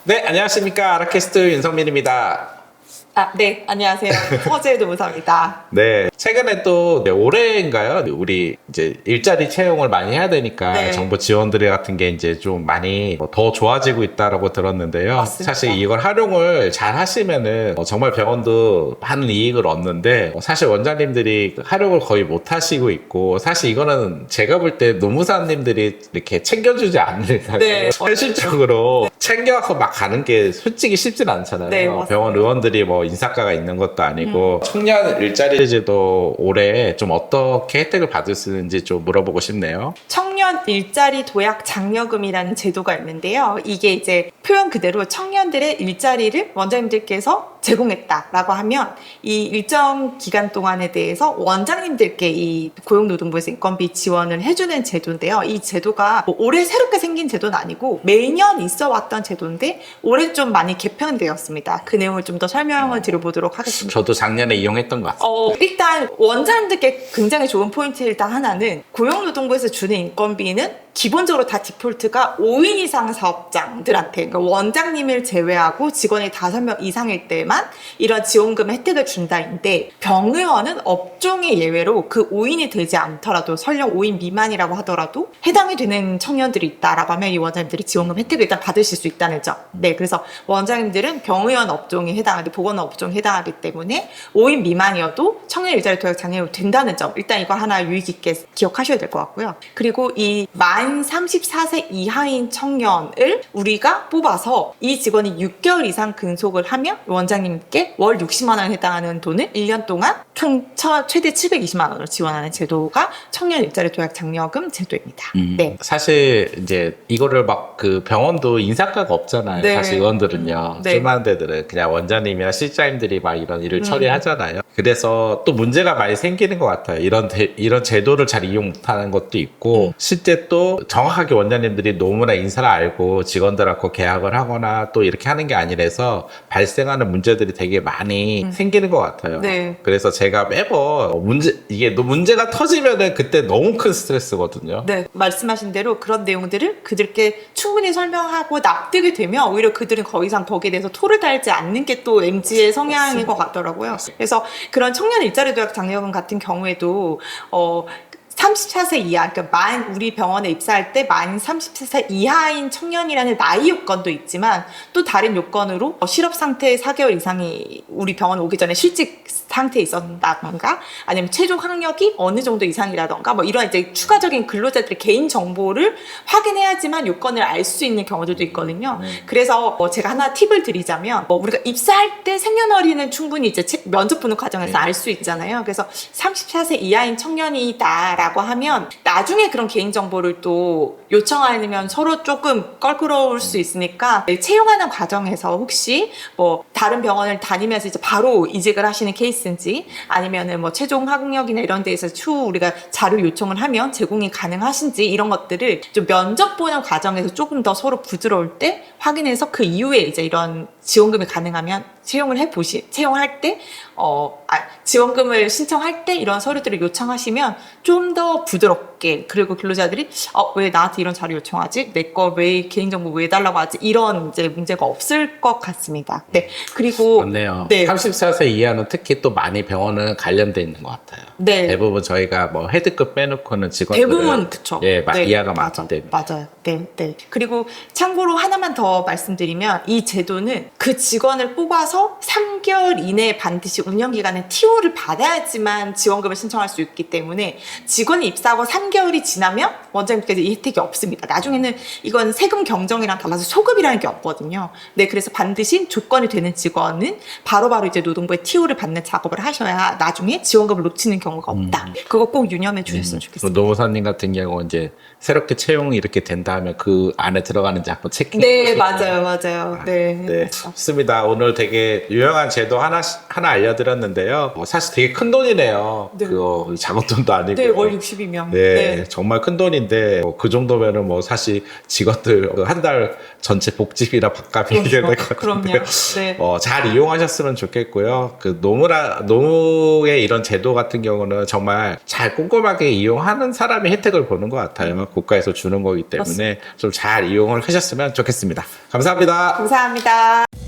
네, 안녕하십니까. 아라캐스트 윤성민입니다. 네, 안녕하세요. 서재 노무사입니다. 네, 최근에 또 올해인가요? 우리 이제 일자리 채용을 많이 해야 되니까 네. 정부 지원들 같은 게 이제 좀 많이 더 좋아지고 있다라고 들었는데요. 맞습니다. 사실 이걸 활용을 잘 하시면은 정말 병원도 많은 이익을 얻는데 사실 원장님들이 활용을 거의 못 하시고 있고 사실 이거는 제가 볼 때 노무사님들이 이렇게 챙겨주지 않는 네. 현실적으로 챙겨서 막 가는 게 솔직히 쉽진 않잖아요. 네, 맞습니다. 병원 의원들이 뭐 인사과가 있는 것도 아니고 청년 일자리 제도 올해 좀 어떻게 혜택을 받을 수 있는지 좀 물어보고 싶네요. 청년 일자리 도약 장려금이라는 제도가 있는데요. 이게 이제 표현 그대로 청년들의 일자리를 원장님들께서 제공했다라고 하면 이 일정 기간 동안에 대해서 원장님들께 이 고용노동부에서 인건비 지원을 해주는 제도인데요. 이 제도가 뭐 올해 새롭게 생긴 제도는 아니고 매년 있어 왔던 제도인데 올해 좀 많이 개편되었습니다. 그 내용을 좀 더 설명을 드려보도록 하겠습니다. 저도 작년에 이용했던 것 같아요. 일단 원장님들께 굉장히 좋은 포인트 일단 하나는 고용노동부에서 주는 인건비는 기본적으로 다 디폴트가 5인 이상 사업장들한테, 그러니까 원장님을 제외하고 직원이 5명 이상일 때만 이런 지원금 혜택을 준다인데, 병의원은 업종의 예외로 그 5인이 되지 않더라도 설령 5인 미만이라고 하더라도 해당이 되는 청년들이 있다라고 하면 이 원장님들이 지원금 혜택을 일단 받으실 수 있다는 점. 네, 그래서 원장님들은 병의원 업종에 해당하고 보건업 업종에 해당하기 때문에 5인 미만이어도 청년 일자리 도약 장려금 된다는 점. 일단 이거 하나 유의 깊게 기억하셔야 될 것 같고요. 그리고 이 만 34세 이하인 청년을 우리가 뽑아서 이 직원이 6개월 이상 근속을 하면 원장님께 월 60만 원에 해당하는 돈을 1년 동안 총 최대 720만 원으로 지원하는 제도가 청년 일자리 도약 장려금 제도입니다. 네. 사실 이제 이거를 막 그 병원도 인사과가 없잖아요. 네. 사실 의원들은요. 네. 수많은 데들은 그냥 원장님이나 실장님들이 막 이런 일을 처리하잖아요. 그래서 또 문제가 많이 생기는 것 같아요. 이런 제도를 잘 이용 못하는 것도 있고 실제 또 정확하게 원장님들이 노무나 인사를 알고 직원들하고 계약을 하거나 또 이렇게 하는 게 아니라서 발생하는 문제들이 되게 많이 생기는 것 같아요. 네. 그래서 제가 매번 이게 문제가 터지면은 그때 너무 큰 스트레스거든요. 네, 말씀하신 대로 그런 내용들을 그들께 충분히 설명하고 납득이 되면 오히려 그들은 더 이상 거기에 대해서 토를 달지 않는 게 또 MZ의 성향인 것 같더라고요. 그래서 그런 청년 일자리 도약 장려금 같은 경우에도 34세 이하, 그러니까 우리 병원에 입사할 때 만 34세 이하인 청년이라는 나이 요건도 있지만 또 다른 요건으로 실업 상태 4개월 이상이 우리 병원 오기 전에 실직 상태에 있었다던가 아니면 최종 학력이 어느 정도 이상이라던가 뭐 이런 이제 추가적인 근로자들의 개인 정보를 확인해야지만 요건을 알 수 있는 경우들도 있거든요. 그래서 제가 하나 팁을 드리자면 우리가 입사할 때 생년월일은 충분히 이제 면접 보는 과정에서 알 수 있잖아요. 그래서 34세 이하인 청년이다라고 하면 나중에 그런 개인정보를 또 요청하면 서로 조금 껄끄러울 수 있으니까 채용하는 과정에서 혹시 다른 병원을 다니면서 이제 바로 이직을 하시는 케이스인지 아니면은 최종 학력이나 이런 데에서 추후 우리가 자료 요청을 하면 제공이 가능하신지 이런 것들을 좀 면접 보는 과정에서 조금 더 서로 부드러울 때 확인해서 그 이후에 이제 이런 지원금이 가능하면 채용할 때 지원금을 신청할 때 이런 서류들을 요청하시면 좀 더 부드럽게, 그리고 근로자들이 왜 나한테 이런 자료 요청하지? 내 거 왜 개인정보 왜 달라고 하지? 이런 이제 문제가 없을 것 같습니다. 네. 그리고 맞네요. 네. 34세 이하는 특히 또 많이 병원은 관련돼 있는 것 같아요. 네. 대부분 저희가 헤드급 빼놓고는 직원들은 대부분 그쵸. 예, 네, 이하가 많기 때문에. 맞아요. 네, 네. 그리고 참고로 하나만 더 말씀드리면 이 제도는 그 직원을 뽑아서 3개월 이내에 반드시 운영기간에 TO를 받아야지만 지원금을 신청할 수 있기 때문에 직원이 입사하고 3개월이 지나면 원장님께서 이 혜택이 없습니다. 나중에는 이건 세금 경정이랑 달라서 소급이라는 게 없거든요. 네, 그래서 반드시 조건이 되는 직원은 바로바로 이제 노동부에 TO를 받는 작업을 하셔야 나중에 지원금을 놓치는 경우가 없다. 그거 꼭 유념해 주셨으면 좋겠습니다. 노무사님 같은 경우 이제 새롭게 채용이 이렇게 된다 하면 그 안에 들어가는지 한번 체크해 네, 보시고. 맞아요. 네. 네, 좋습니다. 오늘 되게 되게 유용한 제도 하나 알려드렸는데요. 사실 되게 큰 돈이네요. 네. 그거 작은 돈도 아니고. 네, 월 60이면. 네, 정말 큰 돈인데 그 정도면은 뭐 사실 직원들 한 달 전체 복지비나 밥값이 이게 될 것 그럼요. 같은데 네. 잘 이용하셨으면 좋겠고요. 그 노무의 이런 제도 같은 경우는 정말 잘 꼼꼼하게 이용하는 사람이 혜택을 보는 것 같아요. 국가에서 주는 거기 때문에 좀 잘 이용을 하셨으면 좋겠습니다. 감사합니다. 감사합니다.